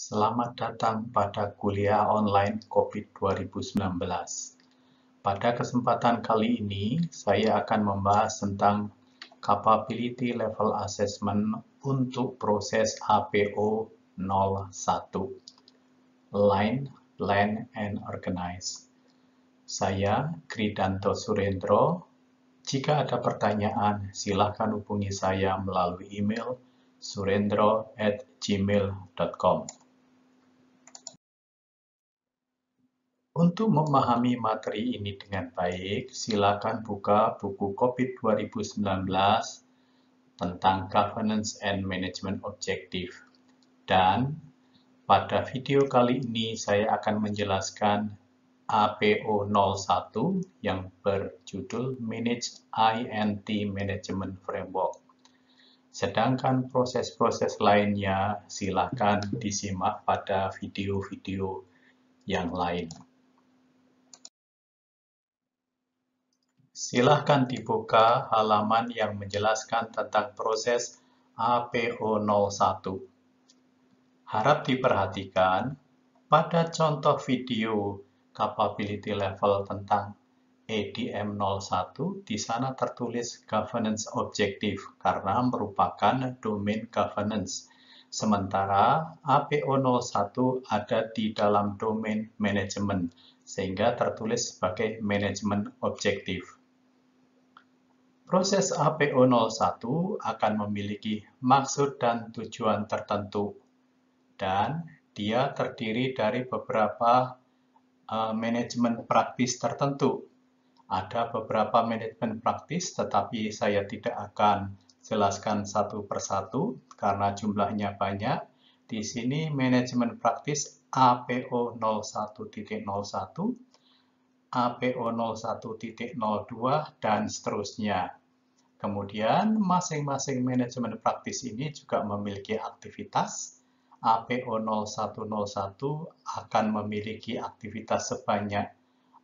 Selamat datang pada kuliah online COVID 2019. Pada kesempatan kali ini, saya akan membahas tentang Capability Level Assessment untuk proses APO 01, Line, Plan, and Organize. Saya, Kridanto Surendro. Jika ada pertanyaan, silakan hubungi saya melalui email surendro@gmail.com. Untuk memahami materi ini dengan baik, silakan buka buku COVID 2019 tentang Governance and Management Objective. Dan pada video kali ini saya akan menjelaskan APO 01 yang berjudul Manage INT Management Framework. Sedangkan proses-proses lainnya silakan disimak pada video-video yang lain. Silahkan dibuka halaman yang menjelaskan tentang proses APO 01. Harap diperhatikan, pada contoh video capability level tentang ADM 01, di sana tertulis Governance Objective karena merupakan domain governance. Sementara APO 01 ada di dalam domain manajemen, sehingga tertulis sebagai Management Objective. Proses APO 01 akan memiliki maksud dan tujuan tertentu, dan dia terdiri dari beberapa manajemen praktis tertentu. Ada beberapa manajemen praktis, tetapi saya tidak akan jelaskan satu persatu karena jumlahnya banyak. Di sini manajemen praktis APO 01.01, APO 01.02, dan seterusnya. Kemudian, masing-masing manajemen praktis ini juga memiliki aktivitas. APO 0101 akan memiliki aktivitas sebanyak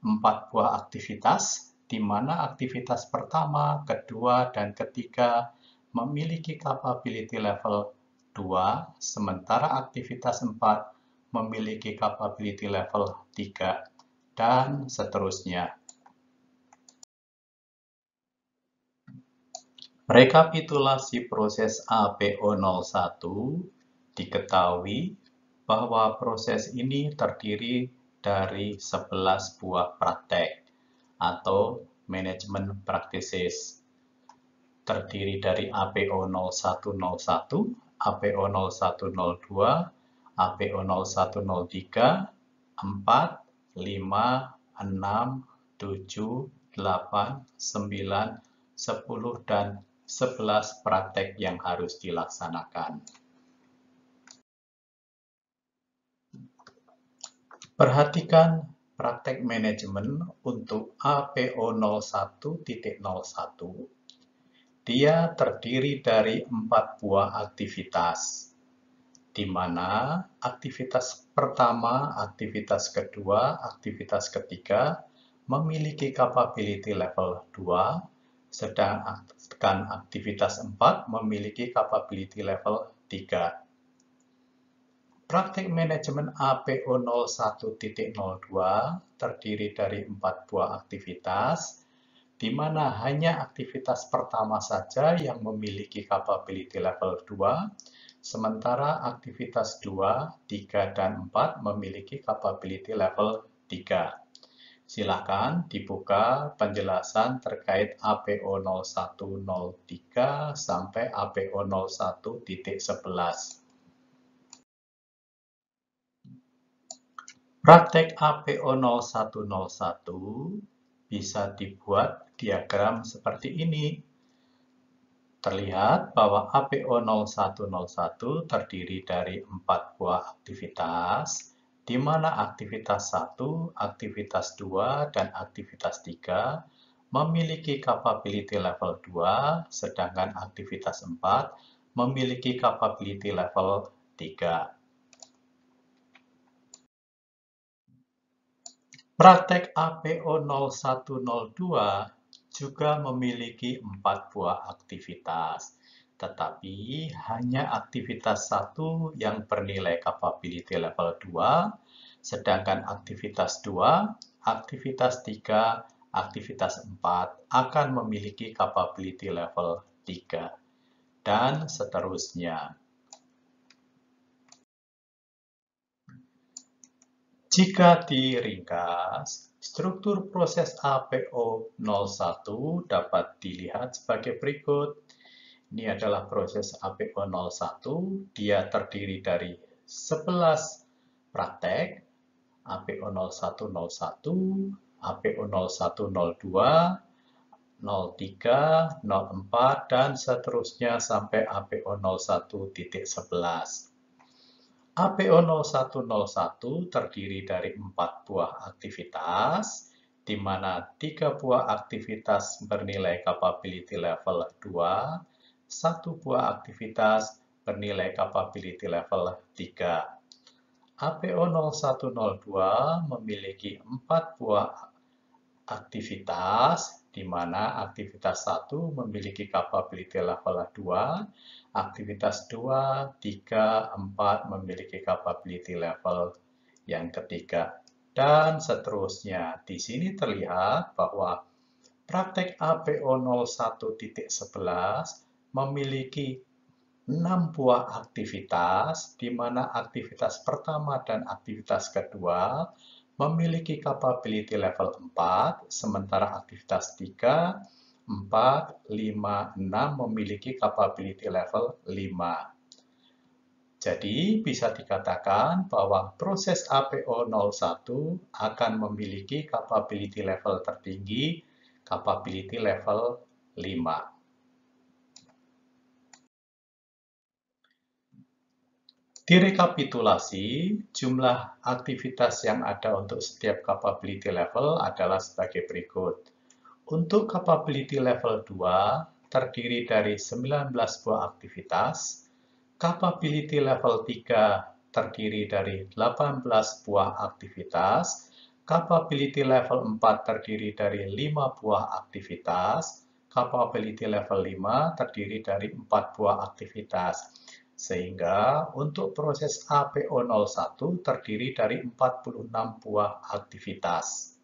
4 buah aktivitas, di mana aktivitas pertama, kedua, dan ketiga memiliki capability level 2, sementara aktivitas 4 memiliki capability level 3, dan seterusnya. Rekapitulasi proses APO 01, diketahui bahwa proses ini terdiri dari 11 buah praktek atau management practices. Terdiri dari APO 0101, APO 0102, APO 0103, 4, 5, 6, 7, 8, 9, 10, dan 11 praktek yang harus dilaksanakan. Perhatikan praktek manajemen untuk APO 01.01. Dia terdiri dari 4 buah aktivitas, di mana aktivitas pertama, aktivitas kedua, aktivitas ketiga memiliki capability level 2, sedangkan aktivitas 4 memiliki capability level 3. Praktik manajemen APO 01.02 terdiri dari 4 buah aktivitas, di mana hanya aktivitas pertama saja yang memiliki capability level 2, sementara aktivitas 2, 3, dan 4 memiliki capability level 3. Silakan dibuka penjelasan terkait APO 0103 sampai APO 01.11. Praktek APO 0101 bisa dibuat diagram seperti ini. Terlihat bahwa APO 0101 terdiri dari 4 buah aktivitas, di mana aktivitas 1, aktivitas 2, dan aktivitas 3 memiliki capability level 2, sedangkan aktivitas 4 memiliki capability level 3. Praktek APO 0102 juga memiliki 4 buah aktivitas, tetapi hanya aktivitas 1 yang bernilai capability level 2, sedangkan aktivitas 2, aktivitas 3, aktivitas 4 akan memiliki capability level 3, dan seterusnya. Jika diringkas, struktur proses APO01 dapat dilihat sebagai berikut. Ini adalah proses APO01, dia terdiri dari 11 praktek, APO0101, APO0102, 03, 04, dan seterusnya sampai APO01.11. APO0101 terdiri dari 4 buah aktivitas, di mana 3 buah aktivitas bernilai capability level 2, 1 buah aktivitas bernilai capability level 3. APO0102 memiliki 4 buah aktivitas, di mana aktivitas 1 memiliki capability level 2, aktivitas 2, 3, 4 memiliki capability level yang ketiga, dan seterusnya. Di sini terlihat bahwa praktek APO01.11 memiliki 6 buah aktivitas, di mana aktivitas pertama dan aktivitas kedua memiliki capability level 4, sementara aktivitas 3, 4, 5, 6 memiliki capability level 5. Jadi, bisa dikatakan bahwa proses APO01 akan memiliki capability level tertinggi, capability level 5. Direkapitulasi, jumlah aktivitas yang ada untuk setiap capability level adalah sebagai berikut. Untuk capability level 2, terdiri dari 19 buah aktivitas. Capability level 3 terdiri dari 18 buah aktivitas. Capability level 4 terdiri dari 5 buah aktivitas. Capability level 5 terdiri dari 4 buah aktivitas. Sehingga untuk proses APO01 terdiri dari 46 buah aktivitas.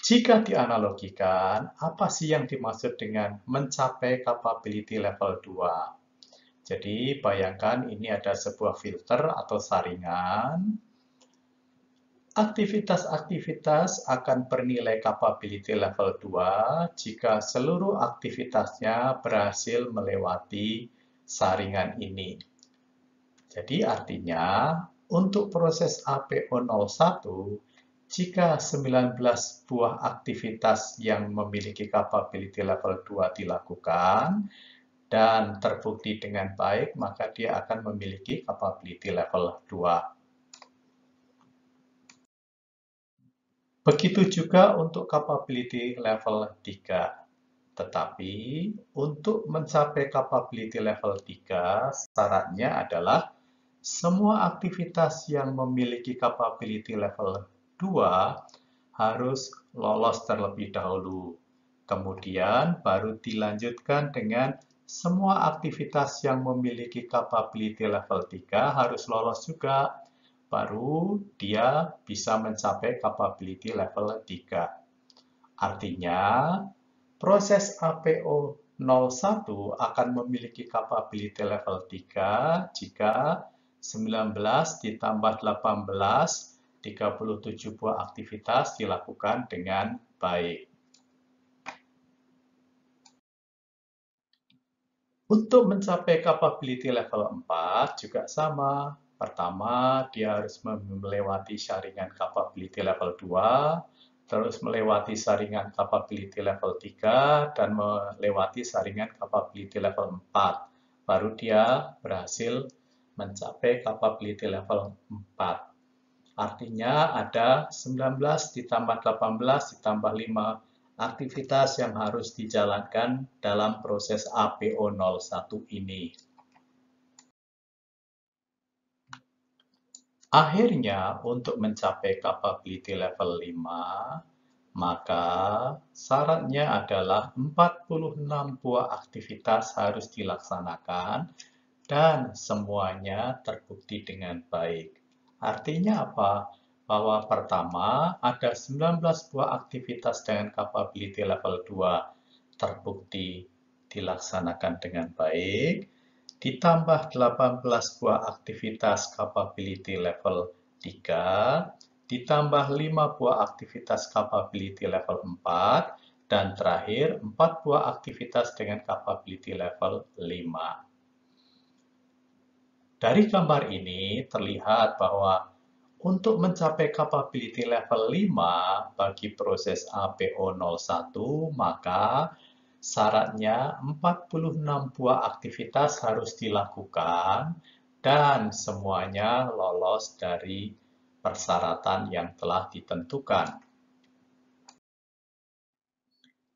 Jika dianalogikan, apa sih yang dimaksud dengan mencapai capability level 2? Jadi, bayangkan ini ada sebuah filter atau saringan. Aktivitas-aktivitas akan bernilai capability level 2 jika seluruh aktivitasnya berhasil melewati saringan ini. Jadi artinya, untuk proses APO01, jika 19 buah aktivitas yang memiliki capability level 2 dilakukan dan terbukti dengan baik, maka dia akan memiliki capability level 2. Begitu juga untuk capability level 3. Tetapi, untuk mencapai capability level 3, syaratnya adalah semua aktivitas yang memiliki capability level 2 harus lolos terlebih dahulu. Kemudian baru dilanjutkan dengan semua aktivitas yang memiliki capability level 3 harus lolos juga. Baru dia bisa mencapai capability level 3. Artinya, proses APO01 akan memiliki capability level 3 jika 19 ditambah 18, 37 buah aktivitas dilakukan dengan baik. Untuk mencapai capability level 4 juga sama. Pertama, dia harus melewati saringan capability level 2, terus melewati saringan capability level 3, dan melewati saringan capability level 4. Baru dia berhasil mencapai capability level 4. Artinya ada 19 ditambah 18 ditambah 5 aktivitas yang harus dijalankan dalam proses APO01 ini. Akhirnya, untuk mencapai capability level 5, maka syaratnya adalah 46 buah aktivitas harus dilaksanakan dan semuanya terbukti dengan baik. Artinya apa? Bahwa pertama, ada 19 buah aktivitas dengan capability level 2 terbukti dilaksanakan dengan baik, ditambah 18 buah aktivitas capability level 3, ditambah 5 buah aktivitas capability level 4, dan terakhir 4 buah aktivitas dengan capability level 5. Dari gambar ini terlihat bahwa untuk mencapai capability level 5 bagi proses APO01, maka syaratnya 46 buah aktivitas harus dilakukan dan semuanya lolos dari persyaratan yang telah ditentukan.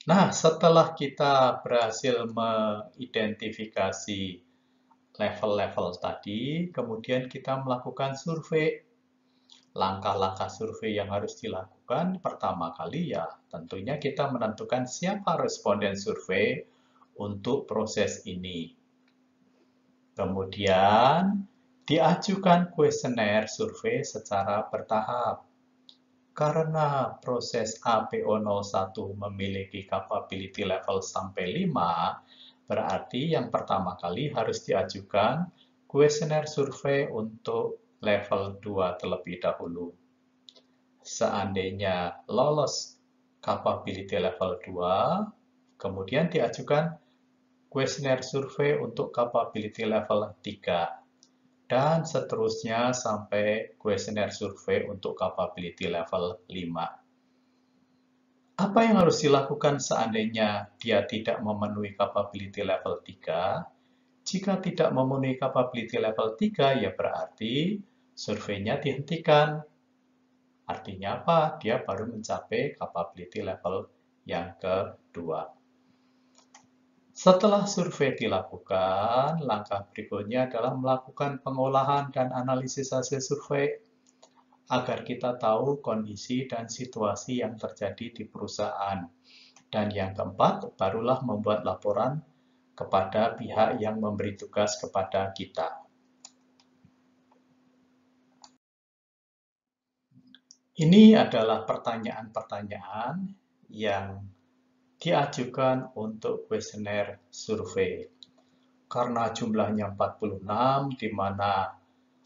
Nah, setelah kita berhasil mengidentifikasi level-level tadi, kemudian kita melakukan survei. Langkah-langkah survei yang harus dilakukan pertama kali ya tentunya kita menentukan siapa responden survei untuk proses ini. Kemudian diajukan kuesioner survei secara bertahap. Karena proses APO01 memiliki capability level sampai 5, berarti yang pertama kali harus diajukan kuesioner survei untuk level 2 terlebih dahulu. Seandainya lolos capability level 2, kemudian diajukan kuesioner survei untuk capability level 3, dan seterusnya sampai kuesioner survei untuk capability level 5. Apa yang harus dilakukan seandainya dia tidak memenuhi capability level 3? Jika tidak memenuhi capability level 3, ya berarti surveinya dihentikan. Artinya apa? Dia baru mencapai capability level yang kedua. Setelah survei dilakukan, langkah berikutnya adalah melakukan pengolahan dan analisis hasil survei agar kita tahu kondisi dan situasi yang terjadi di perusahaan. Dan yang keempat, barulah membuat laporan kepada pihak yang memberi tugas kepada kita. Ini adalah pertanyaan-pertanyaan yang diajukan untuk kuesioner survei. Karena jumlahnya 46, di mana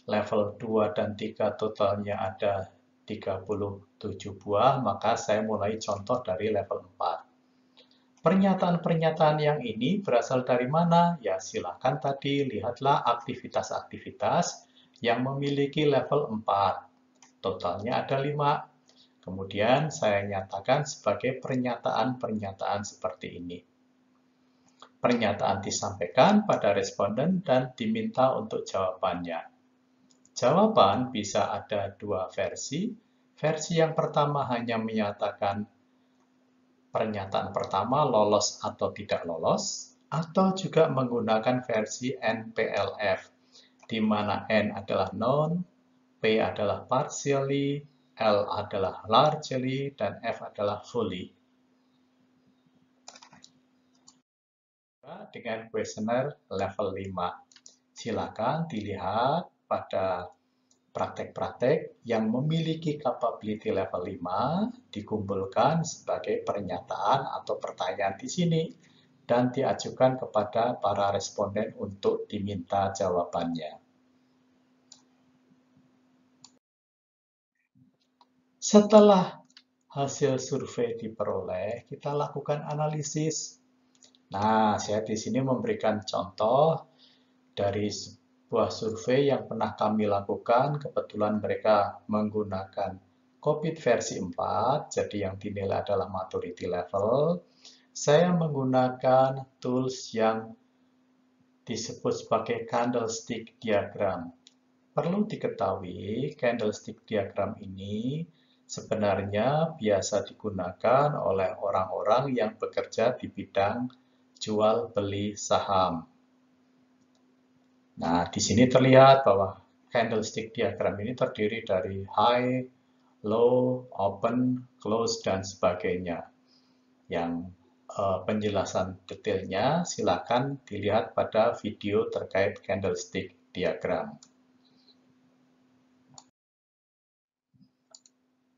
level 2 dan 3 totalnya ada 37 buah, maka saya mulai contoh dari level 4. Pernyataan-pernyataan yang ini berasal dari mana? Ya, silakan tadi lihatlah aktivitas-aktivitas yang memiliki level 4. Totalnya ada 5. Kemudian saya nyatakan sebagai pernyataan-pernyataan seperti ini. Pernyataan disampaikan pada responden dan diminta untuk jawabannya. Jawaban bisa ada dua versi. Versi yang pertama hanya menyatakan pernyataan pertama lolos atau tidak lolos, atau juga menggunakan versi NPLF, di mana N adalah non, P adalah partially, L adalah largely, dan F adalah fully. Dengan kuesioner level 5. Silakan dilihat pada praktek-praktek yang memiliki capability level 5 dikumpulkan sebagai pernyataan atau pertanyaan di sini dan diajukan kepada para responden untuk diminta jawabannya. Setelah hasil survei diperoleh, kita lakukan analisis. Nah, saya di sini memberikan contoh dari sebuah survei yang pernah kami lakukan. Kebetulan mereka menggunakan COVID versi 4, jadi yang dinilai adalah maturity level. Saya menggunakan tools yang disebut sebagai candlestick diagram. Perlu diketahui, candlestick diagram ini sebenarnya biasa digunakan oleh orang-orang yang bekerja di bidang jual beli saham. Nah, di sini terlihat bahwa candlestick diagram ini terdiri dari high, low, open, close, dan sebagainya. Yang penjelasan detailnya silakan dilihat pada video terkait candlestick diagram.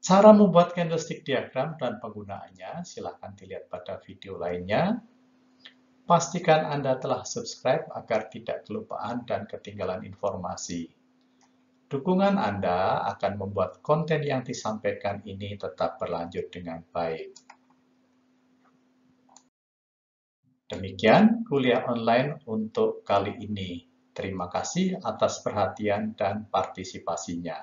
Cara membuat candlestick diagram dan penggunaannya silakan dilihat pada video lainnya. Pastikan Anda telah subscribe agar tidak kelupaan dan ketinggalan informasi. Dukungan Anda akan membuat konten yang disampaikan ini tetap berlanjut dengan baik. Demikian kuliah online untuk kali ini. Terima kasih atas perhatian dan partisipasinya.